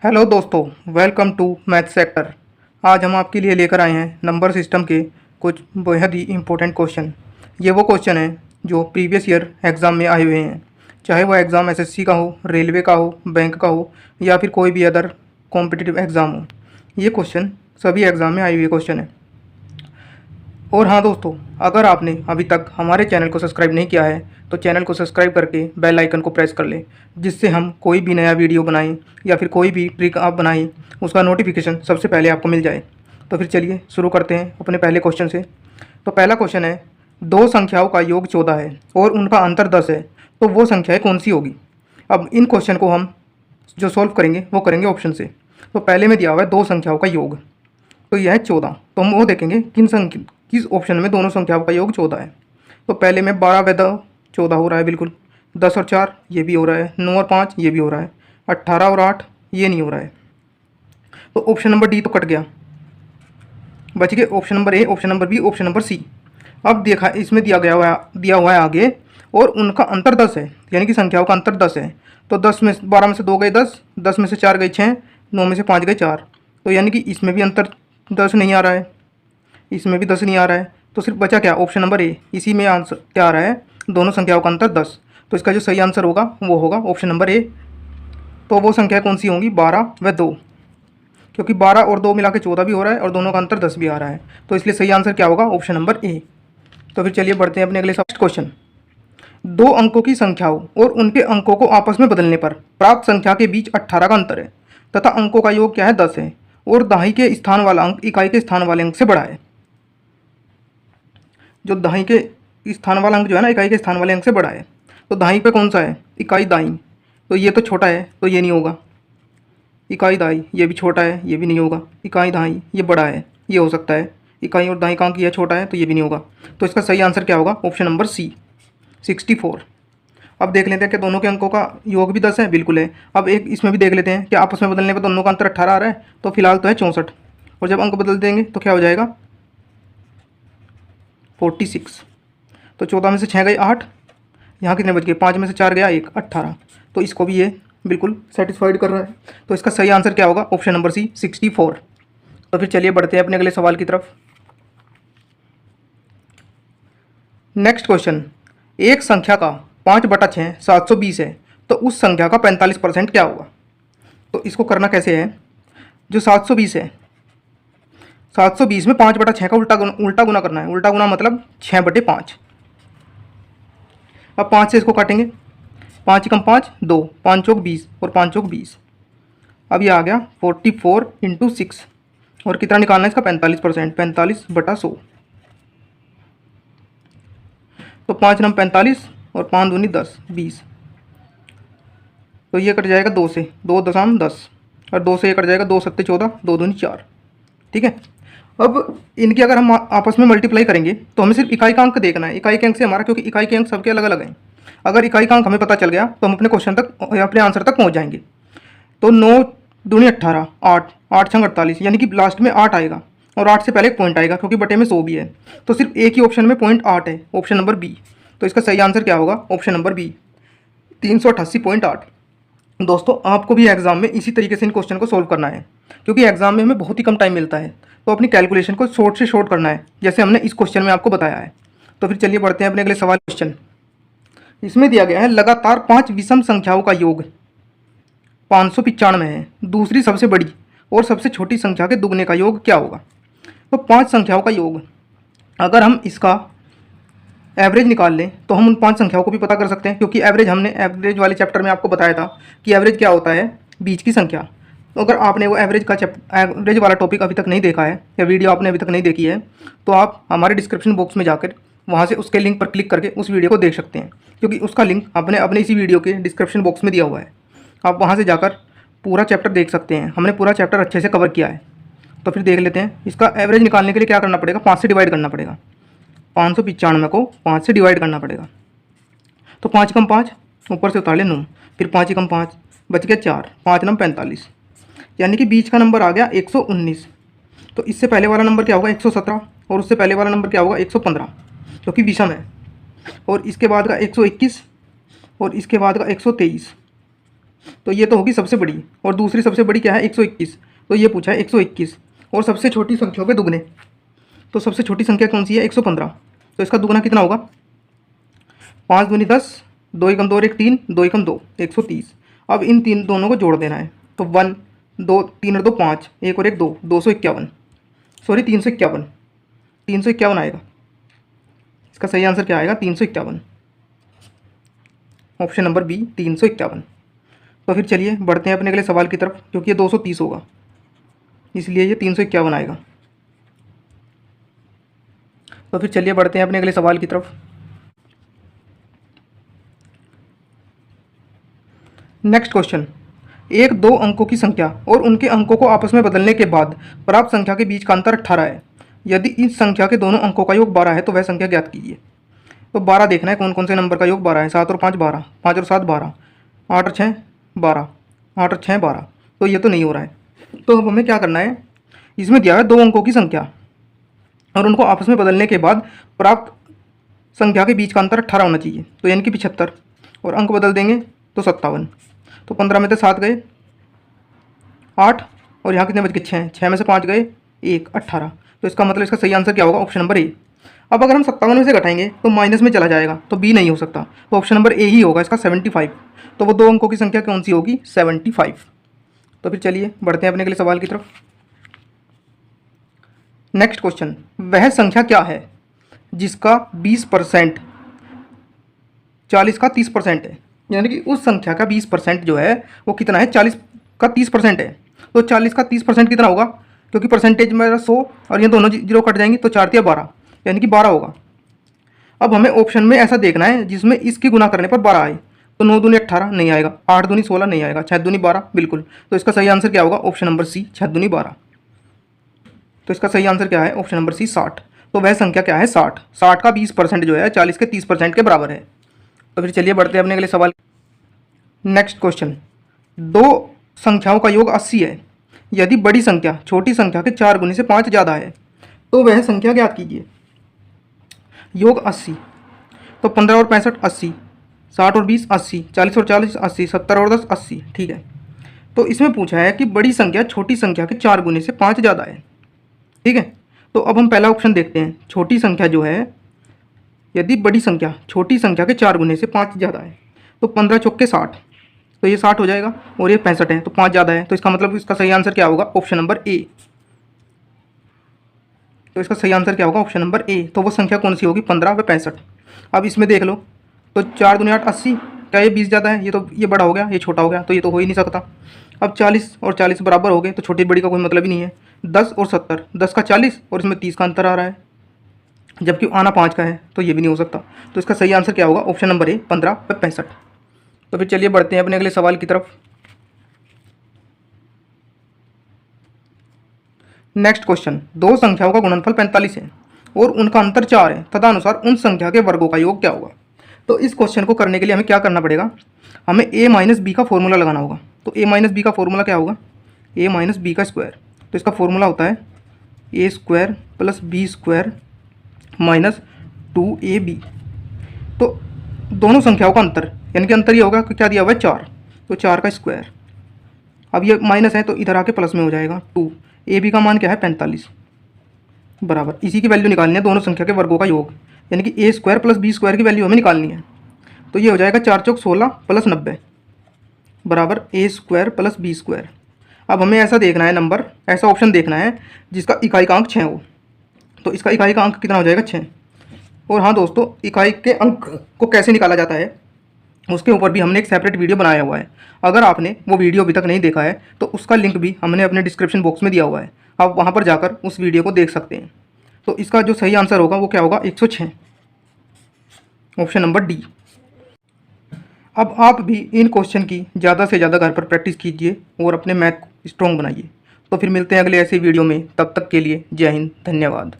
Hello दोस्तों, welcome to math sector. आज हम आपके लिए लेकर आए हैं नंबर सिस्टम के कुछ बेहद ही इम्पोर्टेंट क्वेश्चन। ये वो क्वेश्चन हैं जो प्रीवियस ईयर एग्ज़ाम में आए हुए हैं, चाहे वो एग्ज़ाम एसएससी का हो, रेलवे का हो, बैंक का हो या फिर कोई भी अदर कॉम्पिटिटिव एग्ज़ाम हो। ये क्वेश्चन सभी एग्ज़ाम में आए हुए क्वेश्चन हैं। और हाँ दोस्तों, अगर आपने अभी तक हमारे चैनल को सब्सक्राइब नहीं किया है तो चैनल को सब्सक्राइब करके बेल आइकन को प्रेस कर लें, जिससे हम कोई भी नया वीडियो बनाएं या फिर कोई भी ट्रिक आप बनाएं उसका नोटिफिकेशन सबसे पहले आपको मिल जाए। तो फिर चलिए शुरू करते हैं अपने पहले क्वेश्चन से। तो पहला क्वेश्चन है, दो संख्याओं का योग 14 है और उनका अंतर 10 है, तो वो संख्याएँ कौन सी होगी। अब इन क्वेश्चन को हम जो सॉल्व करेंगे वो करेंगे ऑप्शन से। तो पहले में दिया हुआ है दो संख्याओं का योग, तो यह है 14। तो हम वो देखेंगे किस ऑप्शन में दोनों संख्याओं का योग 14 है। तो पहले में 12 व 14 हो रहा है, बिल्कुल। 10 और 4 ये भी हो रहा है, 9 और 5 ये भी हो रहा है, 18 और 8 ये नहीं हो रहा है। तो ऑप्शन नंबर डी तो कट गया, बच गए option number A, option number B, option number C. अब देखा इसमें दिया हुआ है आगे, और उनका अंतर 10 है, यानी कि संख्याओं का अंतर 10 है। तो 12 में से 2 गए 10, 10 में से 4 गए 6, 9 में से 5 गए 4। तो यानी कि इसमें भी अंतर 10 नहीं आ रहा है, इसमें भी 10 नहीं आ रहा है। तो सिर्फ बचा क्या, ऑप्शन नंबर ए। इसी में आंसर क्या आ रहा है, दोनों संख्याओं का अंतर 10। तो इसका जो सही आंसर होगा वो होगा ऑप्शन नंबर ए। तो वो संख्या कौन सी होंगी, 12 व 2, क्योंकि 12 और 2 मिला के 14 भी हो रहा है और दोनों का अंतर 10 भी आ रहा है। तो इसलिए सही आंसर क्या होगा, ऑप्शन नंबर ए। तो फिर चलिए बढ़ते हैं अपने अगले क्वेश्चन। दो अंकों की संख्याओं और उनके अंकों को आपस में बदलने पर प्राप्त संख्या के बीच 18 का अंतर है तथा अंकों का योग क्या है, 10 है, और दहाई के स्थान वाला अंक इकाई के स्थान वाले अंक से बड़ा है। जो दहाई के स्थान वाला अंक जो है ना, इकाई के स्थान वाले अंक से बड़ा है। तो दहाई पे कौन सा है, इकाई दाई, तो ये तो छोटा है तो ये नहीं होगा। इकाई दाई ये भी छोटा है, ये भी नहीं होगा। इकाई दाई ये बड़ा है, ये हो सकता है। इकाई और दाई का अंक ये छोटा है तो ये भी नहीं होगा। तो इसका सही आंसर क्या होगा, ऑप्शन नंबर सी, 64। अब देख लेते हैं कि दोनों के अंकों का योग भी 10 है, बिल्कुल है। अब एक इसमें भी देख लेते हैं कि आपस में बदलने पर दोनों का अंतर 18 आ रहा है, तो फिलहाल तो है 64, और जब अंक बदल देंगे तो क्या हो जाएगा, 46। तो 14 में से 6 गए 8, यहाँ कितने बच गए, 5 में से 4 गया 1, 18। तो इसको भी ये बिल्कुल सेटिस्फाइड कर रहा है। तो इसका सही आंसर क्या होगा, ऑप्शन नंबर सी, 64। तो फिर चलिए बढ़ते हैं अपने अगले सवाल की तरफ। नेक्स्ट क्वेश्चन, एक संख्या का 5/6 720 है, तो उस संख्या का 45% क्या होगा। तो इसको करना कैसे है, जो 720 है, 720 में 5/6 का उल्टा गुना करना है। उल्टा गुना मतलब 6/5। अब 5 से इसको काटेंगे, 5 कम 5 2, 5 चौक 20 और 5 चौक 20। अब ये आ गया 44 × 6, और कितना निकालना है इसका, 45%, 45/100। तो 5 नम 45 और 5 दूनी 10, 20। तो ये कट जाएगा 2 से, 2.10, और 2 से ये कट जाएगा 2 7 14, 2 दूनी 4। ठीक है। अब इनकी अगर हम आपस में मल्टीप्लाई करेंगे तो हमें सिर्फ इकाई का अंक देखना है, इकाई के अंक से हमारा, क्योंकि इकाई के अंक सबके अलग अलग हैं। अगर इकाई का अंक हमें पता चल गया तो हम अपने क्वेश्चन तक, अपने आंसर तक पहुंच जाएंगे। तो 9 दूनी 18, 8, 8 छंग 48, यानी कि लास्ट में 8 आएगा, और 8 से पहले एक पॉइंट आएगा क्योंकि बटे में 100 भी है। तो सिर्फ एक ही ऑप्शन में पॉइंट 8 है, ऑप्शन नंबर बी। तो इसका सही आंसर क्या होगा, ऑप्शन नंबर बी, 388.8। दोस्तों आपको भी एग्जाम में इसी तरीके से इन क्वेश्चन को सोल्व करना है, क्योंकि एग्जाम में हमें बहुत ही कम टाइम मिलता है। तो अपनी कैलकुलेशन को शॉर्ट से शॉर्ट करना है, जैसे हमने इस क्वेश्चन में आपको बताया है। तो फिर चलिए बढ़ते हैं अपने अगले सवाल क्वेश्चन। इसमें दिया गया है लगातार 5 विषम संख्याओं का योग 595 है, दूसरी सबसे बड़ी और सबसे छोटी संख्या के दुगने का योग क्या होगा। तो 5 संख्याओं का योग, अगर हम इसका एवरेज निकाल लें तो हम उन 5 संख्याओं को भी पता कर सकते हैं, क्योंकि एवरेज हमने एवरेज वाले चैप्टर में आपको बताया था कि एवरेज क्या होता है, बीच की संख्या। तो अगर आपने वो एवरेज वाला टॉपिक अभी तक नहीं देखा है, या वीडियो आपने अभी तक नहीं देखी है, तो आप हमारे डिस्क्रिप्शन बॉक्स में जाकर वहाँ से उसके लिंक पर क्लिक करके उस वीडियो को देख सकते हैं, क्योंकि उसका लिंक आपने अपने इसी वीडियो के डिस्क्रिप्शन बॉक्स में दिया हुआ है। आप वहाँ से जाकर पूरा चैप्टर देख सकते हैं, हमने पूरा चैप्टर अच्छे से कवर किया है। तो फिर देख लेते हैं, इसका एवरेज निकालने के लिए क्या करना पड़ेगा, 5 से डिवाइड करना पड़ेगा। 595 को 5 से डिवाइड करना पड़ेगा। तो 5 कम 5, ऊपर से उतार ले 9, फिर 5 कम 5 बच गया 4, 5 नम 45, यानी कि बीच का नंबर आ गया 119। तो इससे पहले वाला नंबर क्या होगा, 117, और उससे पहले वाला नंबर क्या होगा, 115, क्योंकि विषम है। और इसके बाद का 121, और इसके बाद का 123, तो ये तो होगी सबसे बड़ी, और दूसरी सबसे बड़ी क्या है 121, तो ये पूछा है 121, और सबसे छोटी संख्याओं के दुगने, तो सबसे छोटी संख्या कौन सी है 115, तो इसका दुगना कितना होगा 5 दूनी 10, 2 एकम 2 और 1 3, 2 एकम 2 130। अब इन तीन दोनों को जोड़ देना है, तो 1 2 3 और 2 5, 1 और 1 2, 251, सॉरी 351, 351 आएगा। इसका सही आंसर क्या आएगा 351, ऑप्शन नंबर बी 351। तो फिर चलिए बढ़ते हैं अपने अगले सवाल की तरफ, क्योंकि ये 230 होगा, इसलिए ये 351 आएगा। तो फिर चलिए बढ़ते हैं अपने अगले सवाल की तरफ। नेक्स्ट क्वेश्चन, एक दो अंकों की संख्या और उनके अंकों को आपस में बदलने के बाद प्राप्त संख्या के बीच का अंतर 18 है। यदि इस संख्या के दोनों अंकों का योग 12 है तो वह संख्या ज्ञात कीजिए। तो 12 देखना है कौन कौन से नंबर का योग 12 है। 7 और 5 12, 5 और 7 12, 8 और 6 12, 8 और 6 12, तो ये तो नहीं हो रहा है। तो अब हमें क्या करना है, इसमें दिया है दो अंकों की संख्या और उनको आपस में बदलने के बाद प्राप्त संख्या के बीच का अंतर 18 होना चाहिए, तो यानी कि 75, और अंक बदल देंगे तो 57। तो 15 में से 7 गए 8, और यहाँ कितने बच गए 6, 6 में से 5 गए 1, 18। तो इसका मतलब इसका सही आंसर क्या होगा ऑप्शन नंबर ए। अब अगर हम 57 में से घटाएंगे तो माइनस में चला जाएगा, तो बी नहीं हो सकता, तो ऑप्शन नंबर ए ही होगा इसका 75। तो वो दो अंकों की संख्या कौन सी होगी 75। तो फिर चलिए बढ़ते हैं अपने अगले सवाल की तरफ। नेक्स्ट क्वेश्चन, वह संख्या क्या है जिसका 20% 40 का 30% है। यानी कि उस संख्या का 20% जो है वो कितना है 40 का 30% है। तो 40 का 30% कितना होगा, क्योंकि परसेंटेज मेरा 100 और ये दोनों जीरो कट जाएंगे, तो 4 या 12, यानी कि 12 होगा। अब हमें ऑप्शन में ऐसा देखना है जिसमें इसकी गुना करने पर 12 आए। तो 9 दूनी 18 नहीं आएगा, 8 दूनी 16 नहीं आएगा, 6 दूनी 12 बिल्कुल। तो इसका सही आंसर क्या होगा ऑप्शन नंबर सी 6 दूनी 12। तो इसका सही आंसर क्या है ऑप्शन नंबर सी 60। तो वह संख्या क्या है 60। 60 का 20% जो है 40 के 30% के बराबर है। तो फिर चलिए बढ़ते हैं अपने अगले सवाल। नेक्स्ट क्वेश्चन, दो संख्याओं का योग 80 है। यदि बड़ी संख्या छोटी संख्या के 4 गुने से 5 ज़्यादा है तो वह संख्या ज्ञात कीजिए। योग 80, तो 15 और 65 80, 60 और 20 80, 40 और 40 80, 70 और 10 80। ठीक है, तो इसमें पूछा है कि बड़ी संख्या छोटी संख्या के 4 गुने से 5 ज़्यादा है। ठीक है, तो अब हम पहला ऑप्शन देखते हैं। छोटी संख्या जो है, यदि बड़ी संख्या छोटी संख्या के 4 गुने से 5 ज़्यादा है, तो 15 चौके 60, तो ये 60 हो जाएगा, और ये 65 है, तो 5 ज़्यादा है। तो इसका मतलब इसका सही आंसर क्या होगा ऑप्शन नंबर ए। तो इसका सही आंसर क्या होगा ऑप्शन नंबर ए। तो वो संख्या कौन सी होगी 15 व 65। अब इसमें देख लो, तो 4 दूनी 8 80, क्या ये 20 ज़्यादा है, ये बड़ा हो गया, ये छोटा हो गया, तो ये तो हो ही नहीं सकता। अब 40 और 40 बराबर हो गए, तो छोटी बड़ी का कोई मतलब ही नहीं है। 10 और 70, 10 का 40 और इसमें 30 का अंतर आ रहा है, जबकि आना 5 का है, तो ये भी नहीं हो सकता। तो इसका सही आंसर क्या होगा ऑप्शन नंबर ए 15 व 65। तो फिर चलिए बढ़ते हैं अपने अगले सवाल की तरफ। नेक्स्ट क्वेश्चन, दो संख्याओं का गुणनफल 45 है और उनका अंतर 4 है, तदनुसार उन संख्या के वर्गों का योग क्या होगा। तो इस क्वेश्चन को करने के लिए हमें क्या करना पड़ेगा, हमें a माइनस बी का फॉर्मूला लगाना होगा। तो a माइनस बी का फॉर्मूला क्या होगा, a माइनस बी का स्क्वायर। तो इसका फॉर्मूला होता है a square plus B square minus 2ab। तो दोनों संख्याओं का अंतर, यानी कि अंतर ये होगा कि क्या दिया हुआ है 4, तो 4 का स्क्वायर। अब ये माइनस है तो इधर आके प्लस में हो जाएगा 2। ए बी का मान क्या है 45, बराबर इसी की वैल्यू निकालनी है दोनों संख्या के वर्गों का योग, यानी कि ए स्क्वायर प्लस बी स्क्वायर की वैल्यू हमें निकालनी है। तो ये हो जाएगा 4 चौक 16 प्लस 90 बराबर ए स्क्वायर प्लस बी स्क्वायर। अब हमें ऐसा देखना है नंबर, ऐसा ऑप्शन देखना है जिसका इकाई का अंक 6 हो। तो इसका इकाई का अंक कितना हो जाएगा 6। और हाँ दोस्तों, इकाई के अंक को कैसे निकाला जाता है उसके ऊपर भी हमने एक सेपरेट वीडियो बनाया हुआ है। अगर आपने वो वीडियो अभी तक नहीं देखा है तो उसका लिंक भी हमने अपने डिस्क्रिप्शन बॉक्स में दिया हुआ है, आप वहाँ पर जाकर उस वीडियो को देख सकते हैं। तो इसका जो सही आंसर होगा वो क्या होगा 106, ऑप्शन नंबर डी। अब आप भी इन क्वेश्चन की ज़्यादा से ज़्यादा घर पर प्रैक्टिस कीजिए और अपने मैथ को स्ट्रॉन्ग बनाइए। तो फिर मिलते हैं अगले ऐसे वीडियो में, तब तक के लिए जय हिंद, धन्यवाद।